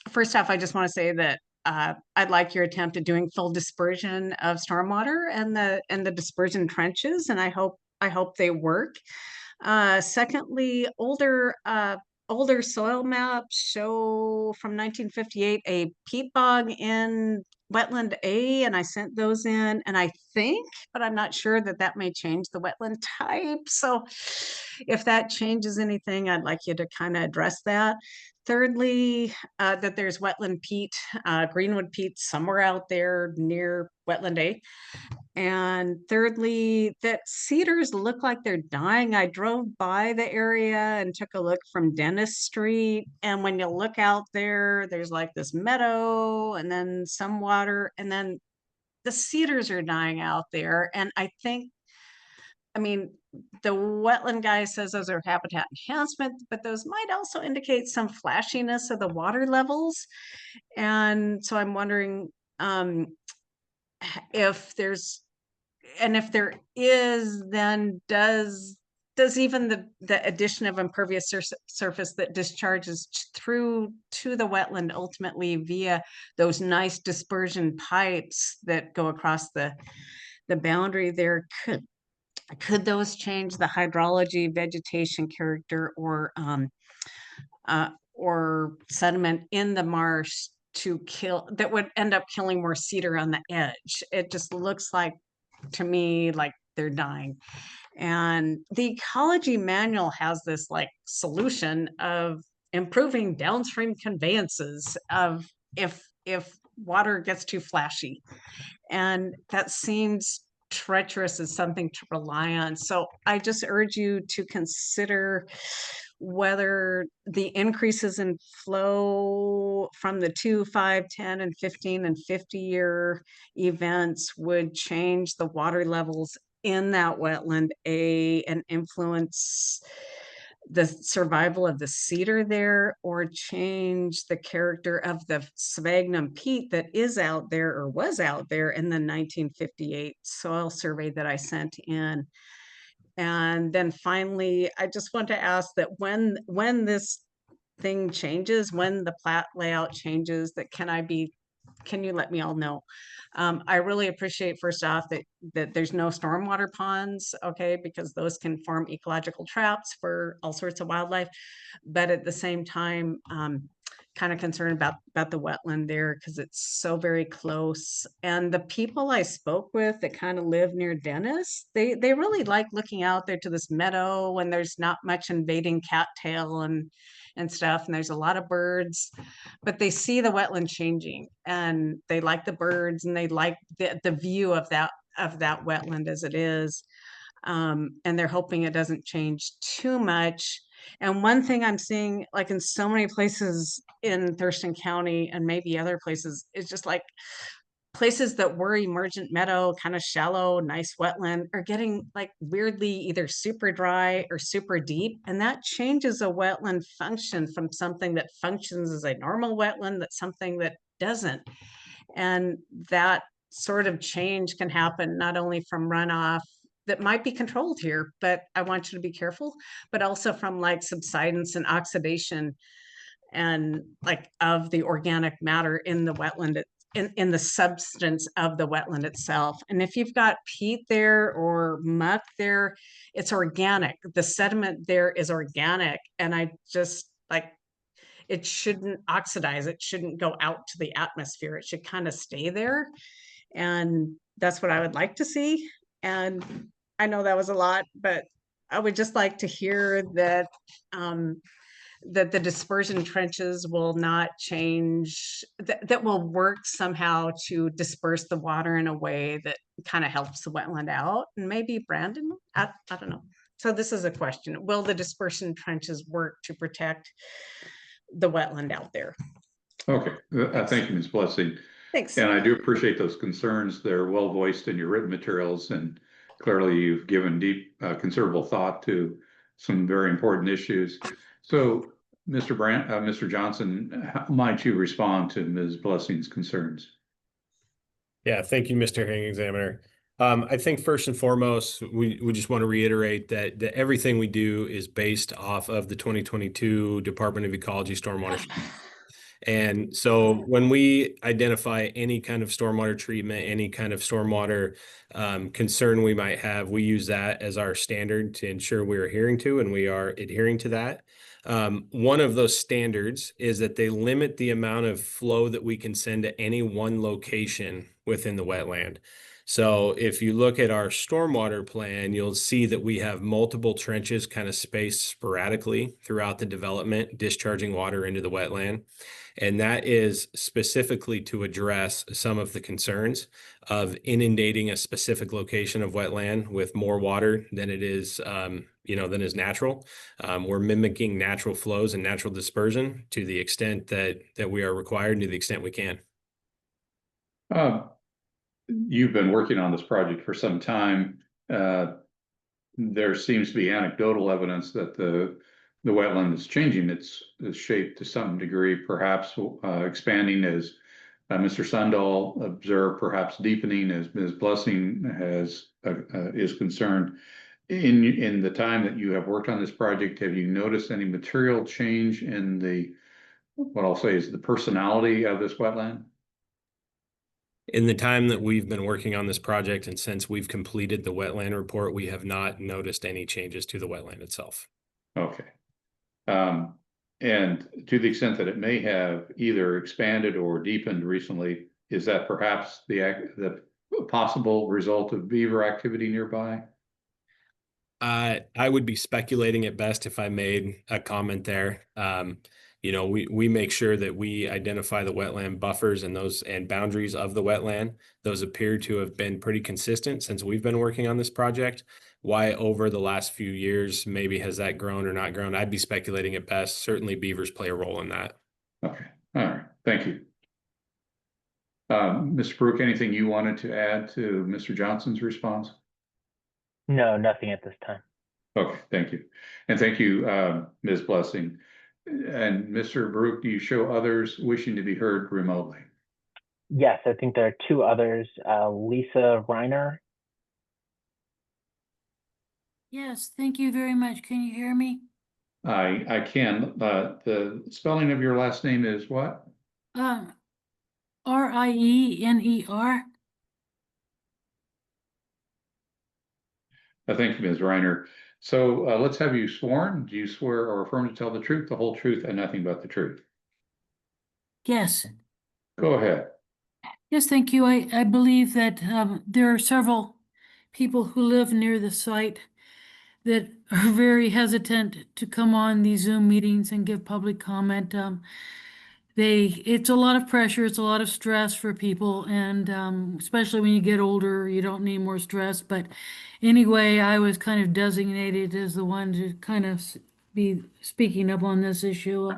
first off, I just want to say that I'd like your attempt at doing full dispersion of stormwater and the dispersion trenches, and I hope they work. Secondly, older soil maps show from 1958 a peat bog in wetland A, and I sent those in, and I think, but I'm not sure, that may change the wetland type. So if that changes anything, I'd like you to kind of address that. Thirdly, that there's wetland peat, greenwood peat somewhere out there near wetland A. And thirdly, that cedars look like they're dying. I drove by the area and took a look from Dennis Street. And when you look out there, there's like this meadow and then some water, and then the cedars are dying out there. And I mean, the wetland guy says those are habitat enhancement, but those might also indicate some flashiness of the water levels. And so I'm wondering if if there is, then does even the addition of impervious surface that discharges through to the wetland ultimately via those nice dispersion pipes that go across the boundary there, could those change the hydrology, vegetation character, or sediment in the marsh to kill, that would end up killing more cedar on the edge? It just looks like, to me, like they're dying. And the ecology manual has this like solution of improving downstream conveyances of if water gets too flashy. And that seems treacherous as something to rely on. So I just urge you to consider whether the increases in flow from the 2, 5, 10, and 15 and 50-year events would change the water levels in that wetland and influence the survival of the cedar there, or change the character of the sphagnum peat that is out there or was out there in the 1958 soil survey that I sent in. And then finally, I just want to ask that when this thing changes, when the plat layout changes, that can you let me all know? I really appreciate, first off, that there's no stormwater ponds, okay, because those can form ecological traps for all sorts of wildlife. But at the same time, kind of concerned about the wetland there because it's so very close. And the people I spoke with that kind of live near Dennis, they really like looking out there to this meadow when there's not much invading cattail and stuff, and there's a lot of birds, but they see the wetland changing and they like the birds and they like the view of that wetland as it is. And they're hoping it doesn't change too much. And one thing I'm seeing, like in so many places in Thurston County and maybe other places, is just like places that were emergent meadow, kind of shallow, nice wetland, are getting like weirdly either super dry or super deep. And that changes a wetland function from something that functions as a normal wetland, that's something that doesn't. And that sort of change can happen not only from runoff that might be controlled here, but I want you to be careful, but also from like subsidence and oxidation and like of the organic matter in the wetland, in the substance of the wetland itself. And if you've got peat there or muck there, it's organic. The sediment there is organic. And I just like, it shouldn't oxidize. It shouldn't go out to the atmosphere. It should kind of stay there. And that's what I would like to see. And I know that was a lot, but I would just like to hear that that the dispersion trenches will not change, that will work somehow to disperse the water in a way that kind of helps the wetland out. And maybe Brandon, I don't know. So this is a question. Will the dispersion trenches work to protect the wetland out there? Okay, thank you, Ms. Blessing. Thanks. And I do appreciate those concerns. They're well voiced in your written materials, and clearly you've given deep, considerable thought to some very important issues. So, Mr. Johnson, how might you respond to Ms. Blessing's concerns? Yeah, thank you, Mr. Hearing Examiner. I think first and foremost, we just want to reiterate that everything we do is based off of the 2022 Department of Ecology Stormwater. And so when we identify any kind of stormwater treatment, any kind of stormwater concern we might have, we use that as our standard to ensure we're adhering to, and we are adhering to that. One of those standards is that they limit the amount of flow that we can send to any one location within the wetland. So if you look at our stormwater plan, you'll see that we have multiple trenches kind of spaced sporadically throughout the development, discharging water into the wetland. And that is specifically to address some of the concerns of inundating a specific location of wetland with more water than it is, than is natural. We're mimicking natural flows and natural dispersion to the extent that we are required, to the extent we can. You've been working on this project for some time. There seems to be anecdotal evidence that the wetland is changing its shape to some degree, perhaps expanding as Mr. Sundahl observed, perhaps deepening as Ms. Blessing is concerned. In the time that you have worked on this project, have you noticed any material change in what I'll say is the personality of this wetland? In the time that we've been working on this project and since we've completed the wetland report, we have not noticed any changes to the wetland itself. Okay. And to the extent that it may have either expanded or deepened recently, is that perhaps the possible result of beaver activity nearby? I would be speculating at best if I made a comment there. We make sure that we identify the wetland buffers and boundaries of the wetland. Those appear to have been pretty consistent since we've been working on this project. Why over the last few years, maybe has that grown or not grown? I'd be speculating at best. Certainly beavers play a role in that. Okay, all right, thank you. Mr. Brook, anything you wanted to add to Mr. Johnson's response? No, nothing at this time. Okay, thank you. And thank you, Ms. Blessing. And Mr. Brook, do you show others wishing to be heard remotely? Yes, I think there are two others. Lisa Reiner. Yes, thank you very much. Can you hear me? I can. The spelling of your last name is what? R-I-E-N-E-R. Thank you, Ms. Reiner. So let's have you sworn. Do you swear or affirm to tell the truth, the whole truth, and nothing but the truth? Yes. Go ahead. Yes, thank you. I believe that there are several people who live near the site that are very hesitant to come on these Zoom meetings and give public comment. It's a lot of pressure, it's a lot of stress for people, and especially when you get older, you don't need more stress. But anyway, I was kind of designated as the one to kind of be speaking up on this issue.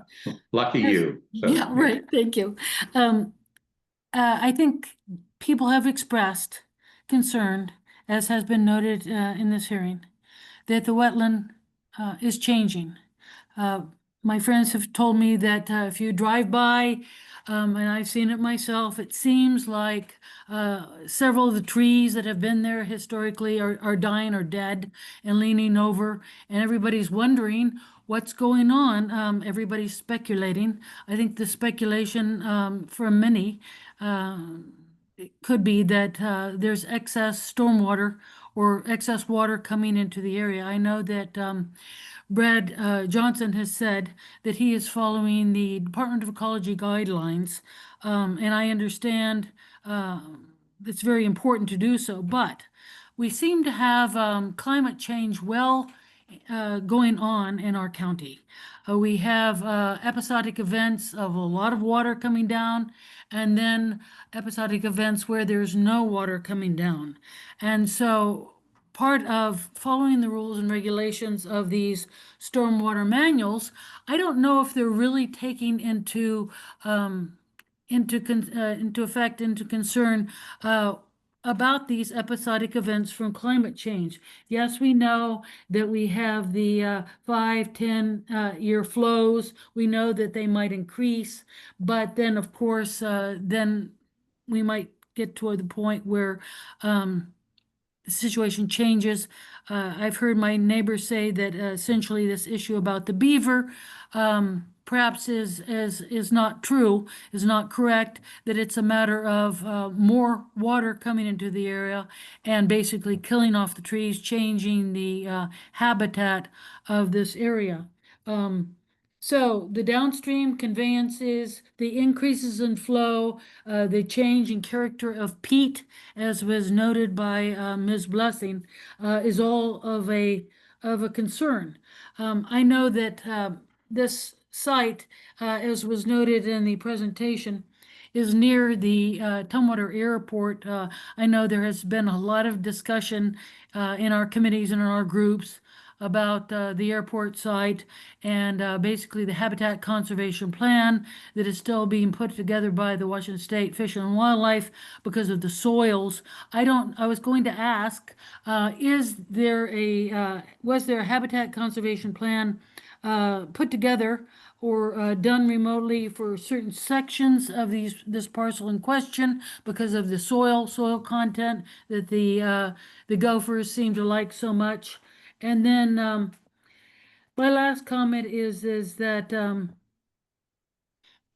Lucky you. So, yeah, right. Thank you. I think people have expressed concern, as has been noted in this hearing, that the wetland is changing. My friends have told me that if you drive by, and I've seen it myself, it seems like several of the trees that have been there historically are dying or dead and leaning over, and everybody's wondering what's going on. Everybody's speculating. I think the speculation from many it could be that there's excess stormwater or excess water coming into the area. I know that Brad Johnson has said that he is following the Department of Ecology guidelines, and I understand it's very important to do so, but we seem to have climate change well going on in our county. We have episodic events of a lot of water coming down, and then episodic events where there's no water coming down. And so part of following the rules and regulations of these stormwater manuals, I don't know if they're really taking into concern about these episodic events from climate change. Yes, we know that we have the 5-10 year flows. We know that they might increase, but then of course, then we might get to the point where the situation changes. I've heard my neighbors say that essentially this issue about the beaver perhaps is not true, is not correct, that it's a matter of more water coming into the area and basically killing off the trees, changing the habitat of this area. So the downstream conveyances, the increases in flow, the change in character of peat, as was noted by Ms. Blessing, is all of a concern. I know that this site, as was noted in the presentation, is near the Tumwater Airport. I know there has been a lot of discussion in our committees and in our groups about the airport site and basically the habitat conservation plan that is still being put together by the Washington State Fish and Wildlife because of the soils. I was going to ask, was there a habitat conservation plan put together or done remotely for certain sections of this parcel in question because of the soil content that the gophers seem to like so much? And then my last comment is that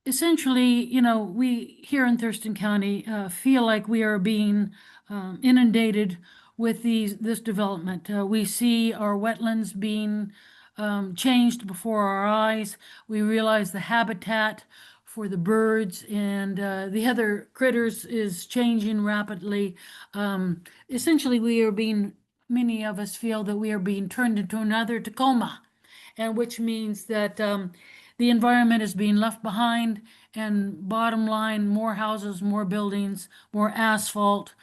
essentially, you know, we here in Thurston County feel like we are being inundated with this development. We see our wetlands being changed before our eyes. We realize the habitat for the birds and the other critters is changing rapidly. Essentially, many of us feel that we are being turned into another Tacoma, and which means that the environment is being left behind, and bottom line, more houses, more buildings, more asphalt.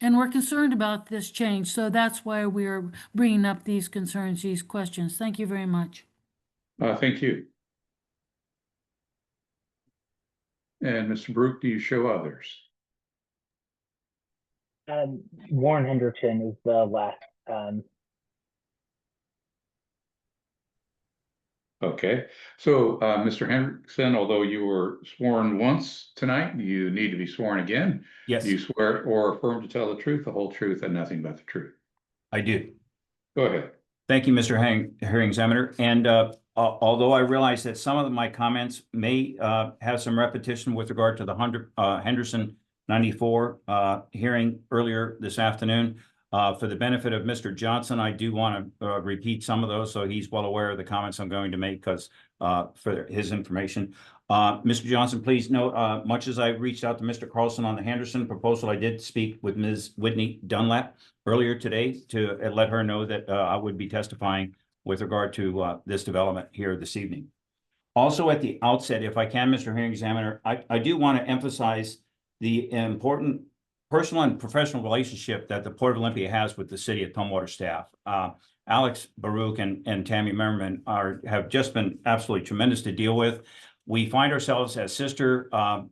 And we're concerned about this change, so that's why we're bringing up these concerns, these questions. Thank you very much. Thank you. And Mr. Brook, do you show others? Warren Henderson is the last. Okay, so Mr. Henderson, although you were sworn once tonight, you need to be sworn again. Yes, Do you swear or affirm to tell the truth, the whole truth, and nothing but the truth? I do. Go ahead. Thank you, Mr. Hearing Examiner. And although I realize that some of my comments may have some repetition with regard to the Henderson 94 hearing earlier this afternoon, for the benefit of Mr. Johnson, I do want to repeat some of those so he's well aware of the comments I'm going to make because for his information. Mr. Johnson, please note, much as I reached out to Mr. Carlson on the Henderson proposal, I did speak with Ms. Whitney Dunlap earlier today to let her know that I would be testifying with regard to this development here this evening. Also at the outset, if I can, Mr. Hearing Examiner, I do want to emphasize the important personal and professional relationship that the Port of Olympia has with the city of Tumwater staff. Alex Baruch and Tammy Merriman have just been absolutely tremendous to deal with. We find ourselves as sister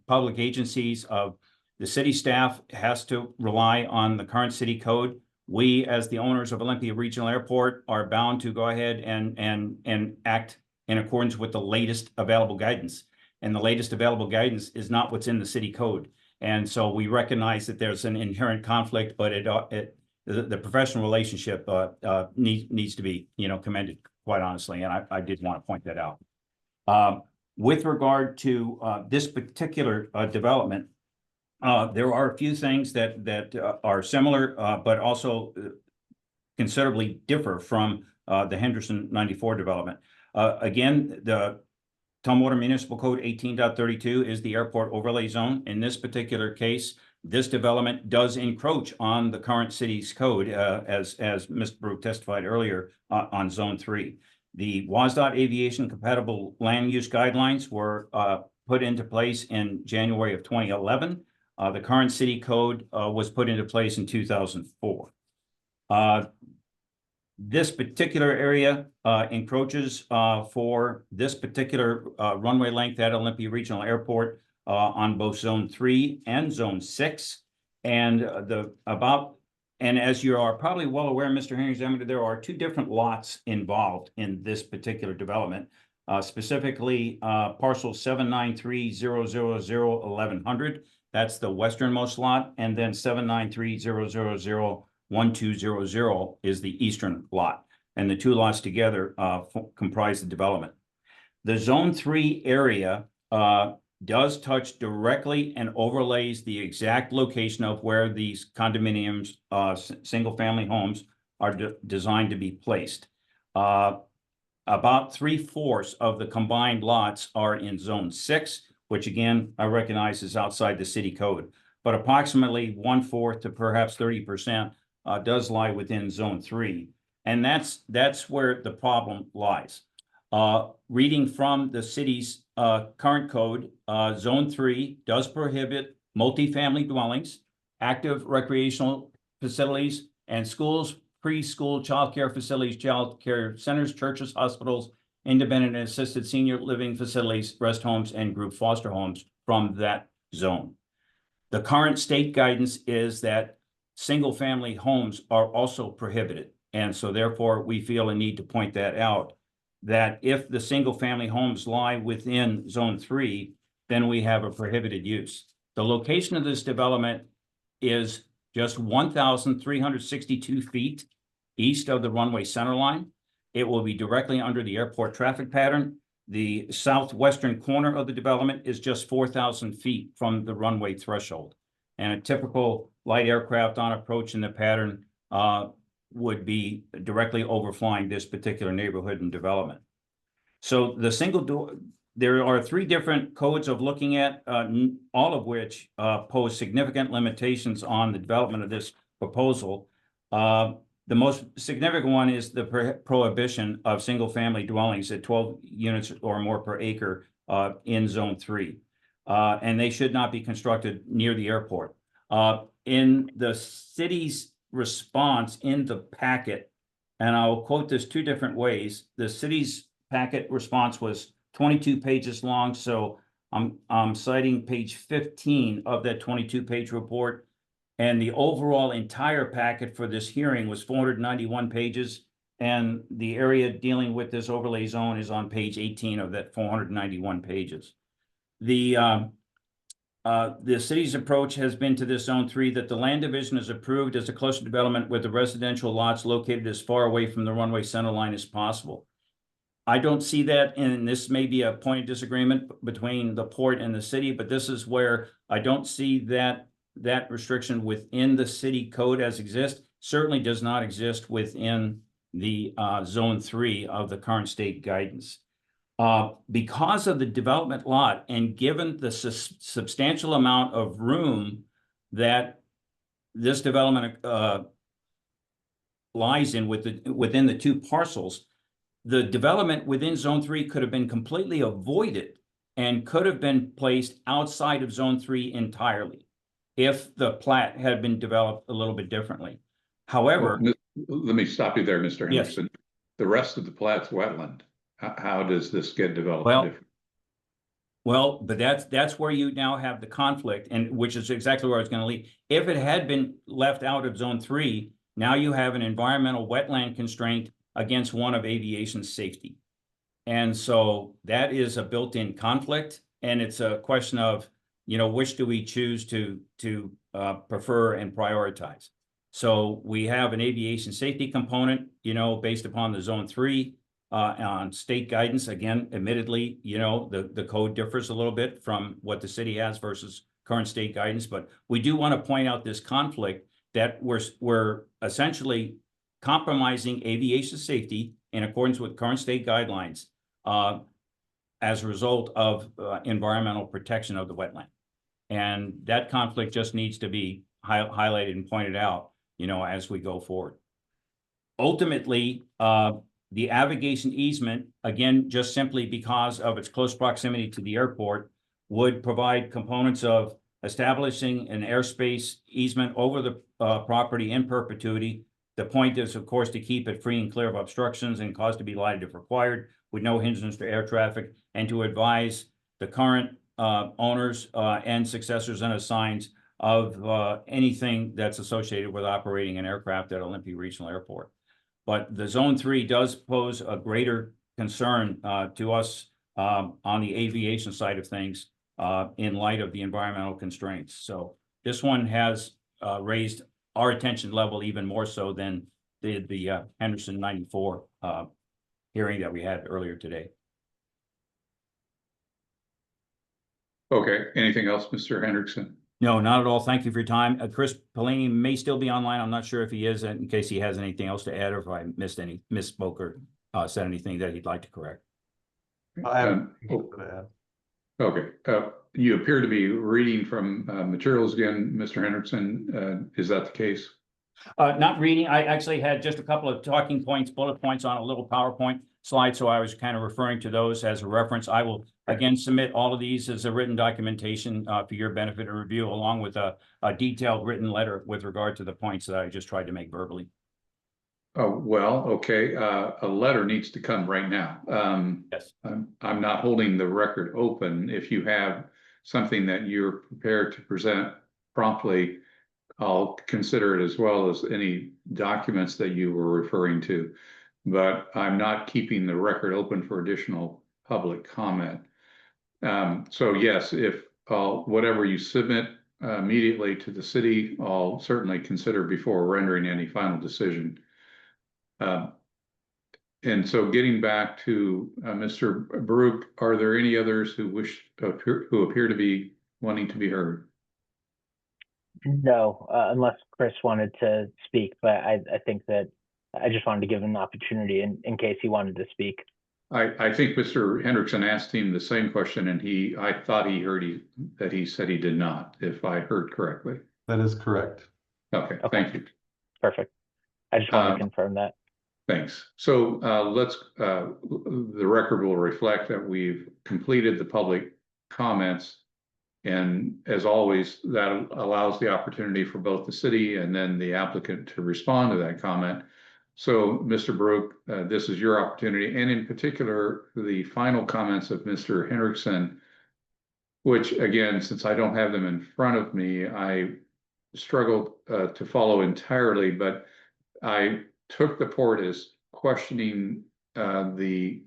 public agencies of the city staff has to rely on the current city code. We, as the owners of Olympia Regional Airport, are bound to go ahead and act in accordance with the latest available guidance. And the latest available guidance is not what's in the city code. And so we recognize that there's an inherent conflict, but the professional relationship needs to be, commended, quite honestly. And I did want to point that out. With regard to this particular development, there are a few things that are similar, but also considerably differ from the Henderson 94 development. Again, the Tumwater Municipal Code 18.32 is the airport overlay zone. In this particular case, this development does encroach on the current city's code, as Mr. Brook testified earlier, on Zone 3. The WSDOT aviation compatible land use guidelines were put into place in January of 2011. The current city code was put into place in 2004. This particular area encroaches for this particular runway length at Olympia Regional Airport on both Zone 3 and Zone 6. And and as you are probably well aware, Mr. Herring, there are two different lots involved in this particular development, specifically parcel 793-000-1100. That's the westernmost lot, and then 793-000-1200 is the eastern lot. And the two lots together comprise the development. The Zone 3 area does touch directly and overlays the exact location of where these condominiums, single-family homes, are designed to be placed. About 3/4 of the combined lots are in Zone 6, which again, I recognize is outside the city code, but approximately 1/4 to perhaps 30% does lie within Zone 3. And that's where the problem lies. Reading from the city's current code, Zone 3 does prohibit multifamily dwellings, active recreational facilities, and schools, preschool, childcare facilities, childcare centers, churches, hospitals, independent and assisted senior living facilities, rest homes, and group foster homes from that zone. The current state guidance is that single-family homes are also prohibited. And so therefore, we feel a need to point that out, that if the single-family homes lie within Zone 3, then we have a prohibited use. The location of this development is just 1,362 feet east of the runway center line. It will be directly under the airport traffic pattern. The southwestern corner of the development is just 4,000 feet from the runway threshold. And a typical light aircraft on approach in the pattern would be directly overflying this particular neighborhood and development. So the there are 3 different codes of looking at, all of which pose significant limitations on the development of this proposal. The most significant one is the prohibition of single-family dwellings at 12 units or more per acre in Zone 3. And they should not be constructed near the airport. In the city's response in the packet, and I'll quote this 2 different ways, the city's packet response was 22 pages long, so I'm citing page 15 of that 22-page report. And the overall entire packet for this hearing was 491 pages. And the area dealing with this overlay zone is on page 18 of that 491 pages. The city's approach has been to this Zone 3 that the land division is approved as a cluster development with the residential lots located as far away from the runway center line as possible. I don't see that, and this may be a point of disagreement between the port and the city, but this is where I don't see that restriction within the city code as exists. Certainly does not exist within the Zone 3 of the current state guidance. Because of the development lot and given the substantial amount of room that this development lies in within the 2 parcels, the development within Zone 3 could have been completely avoided and could have been placed outside of Zone 3 entirely if the plat had been developed a little bit differently. However, let me stop you there, Mr. Yes. Henderson. The rest of the plat's wetland. How does this get developed? Well, but that's where you now have the conflict, and which is exactly where I was going to lead. If it had been left out of Zone 3, now you have an environmental wetland constraint against one of aviation safety. And so that is a built-in conflict, and it's a question of, which do we choose to prefer and prioritize? So we have an aviation safety component, based upon the Zone 3 on state guidance. Again, admittedly, the code differs a little bit from what the city has versus current state guidance, but we do want to point out this conflict that we're essentially compromising aviation safety in accordance with current state guidelines as a result of environmental protection of the wetland. And that conflict just needs to be highlighted and pointed out, as we go forward. Ultimately, the navigation easement, again, just simply because of its close proximity to the airport, would provide components of establishing an airspace easement over the property in perpetuity. The point is, of course, to keep it free and clear of obstructions and cause to be lighted if required, with no hindrance to air traffic, and to advise the current owners and successors and assigns of anything that's associated with operating an aircraft at Olympia Regional Airport. But the Zone 3 does pose a greater concern to us on the aviation side of things in light of the environmental constraints. So this one has raised our attention level even more so than the Henderson 94 hearing that we had earlier today. Okay, anything else, Mr. Hendrickson? No, not at all. Thank you for your time. Chris Pelini may still be online. I'm not sure if he is, in case he has anything else to add, or if I misspoke or said anything that he'd like to correct. Okay, you appear to be reading from materials again, Mr. Hendrickson. Is that the case? Not reading. I actually had just a couple of talking points, bullet points on a little PowerPoint slide, so I was kind of referring to those as a reference. I will again submit all of these as a written documentation for your benefit and review, along with a detailed written letter with regard to the points that I just tried to make verbally. Oh, well, okay. A letter needs to come right now. Yes. I'm not holding the record open. If you have something that you're prepared to present promptly, I'll consider it, as well as any documents that you were referring to. But I'm not keeping the record open for additional public comment. So yes, if whatever you submit immediately to the city, I'll certainly consider before rendering any final decision. And so getting back to Mr. Baruch, are there any others who appear to be wanting to be heard? No, unless Chris wanted to speak, but I think that I just wanted to give him an opportunity in case he wanted to speak. I think Mr. Hendrickson asked him the same question, and I thought he heard that he said he did not, if I heard correctly. That is correct. Okay, thank you. Perfect. I just wanted to confirm that. Thanks. So the record will reflect that we've completed the public comments. And as always, that allows the opportunity for both the city and then the applicant to respond to that comment. So, Mr. Baruch, this is your opportunity, and in particular, the final comments of Mr. Hendrickson, which again, since I don't have them in front of me, I struggled to follow entirely, but I took the port as questioning the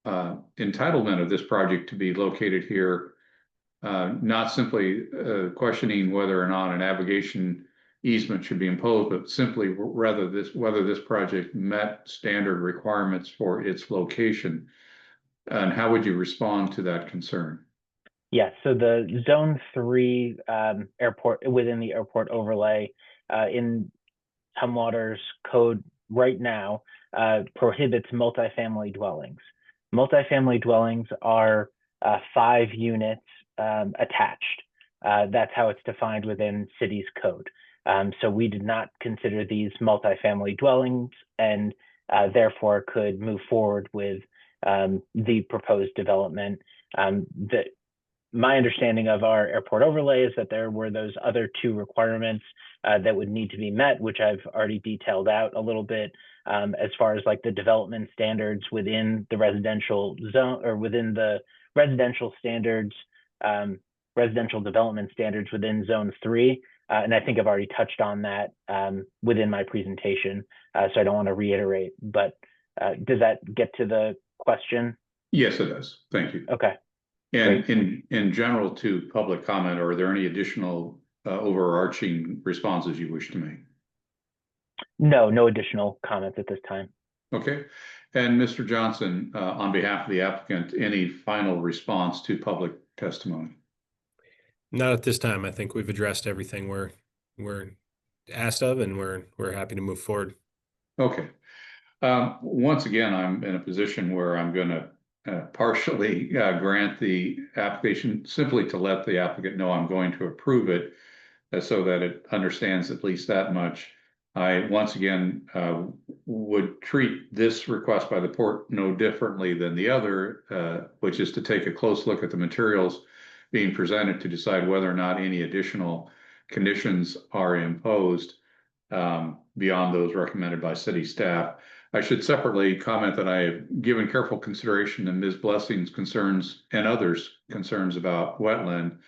entitlement of this project to be located here, not simply questioning whether or not a navigation easement should be imposed, but simply whether this project met standard requirements for its location. And how would you respond to that concern? Yeah, so the Zone 3 airport, within the airport overlay in Tumwater's code right now prohibits multifamily dwellings. Multifamily dwellings are 5 units attached. That's how it's defined within city's code. So we did not consider these multifamily dwellings, and therefore could move forward with the proposed development. My understanding of our airport overlay is that there were those other 2 requirements that would need to be met, which I've already detailed out a little bit, as far as like the development standards within the residential zone, or within the residential standards, residential development standards within Zone 3. And I think I've already touched on that within my presentation, so I don't want to reiterate, but does that get to the question? Yes, it does. Thank you. Okay. And in general to public comment, are there any additional overarching responses you wish to make? No additional comments at this time. Okay. And Mr. Johnson, on behalf of the applicant, any final response to public testimony? Not at this time. I think we've addressed everything we're asked of, and we're happy to move forward. Okay. Once again, I'm in a position where I'm going to partially grant the application simply to let the applicant know I'm going to approve it, so that it understands at least that much. I once again would treat this request by the port no differently than the other, which is to take a close look at the materials being presented to decide whether or not any additional conditions are imposed beyond those recommended by city staff. I should separately comment that I have given careful consideration to Ms. Blessing's concerns and others' concerns about wetland.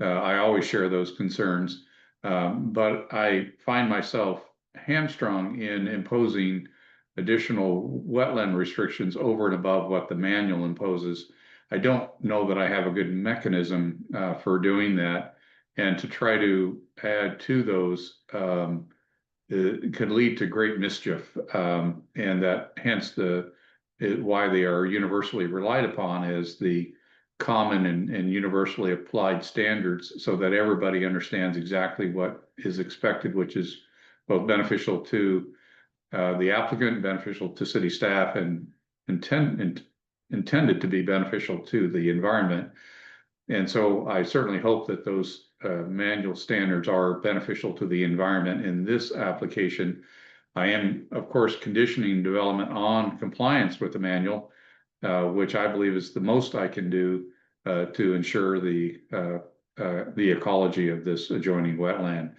I always share those concerns, but I find myself hamstrung in imposing additional wetland restrictions over and above what the manual imposes. I don't know that I have a good mechanism for doing that, and to try to add to those could lead to great mischief, and that hence why they are universally relied upon as the common and universally applied standards, so that everybody understands exactly what is expected, which is both beneficial to the applicant, beneficial to city staff, and intended to be beneficial to the environment. And so I certainly hope that those manual standards are beneficial to the environment in this application. I am, of course, conditioning development on compliance with the manual, which I believe is the most I can do to ensure the ecology of this adjoining wetland.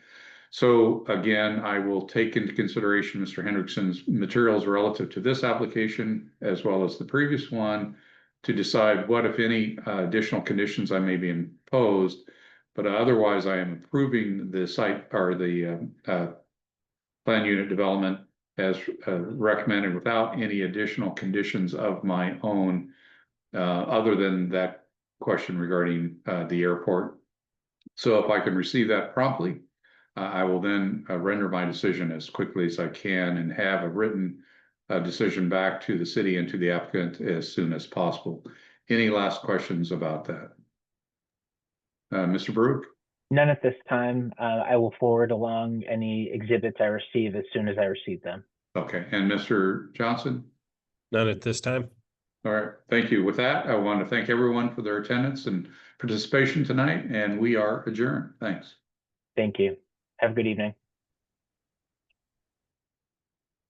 So again, I will take into consideration Mr. Hendrickson's materials relative to this application as well as the previous one to decide what, if any, additional conditions I may be imposed. But otherwise, I am approving the site or the plan unit development as recommended without any additional conditions of my own, other than that question regarding the airport. So if I can receive that promptly, I will then render my decision as quickly as I can and have a written decision back to the city and to the applicant as soon as possible. Any last questions about that? Mr. Baruch? None at this time. I will forward along any exhibits I receive as soon as I receive them. Okay, and Mr. Johnson? None at this time. All right, thank you. With that, I want to thank everyone for their attendance and participation tonight, and we are adjourned. Thanks. Thank you. Have a good evening.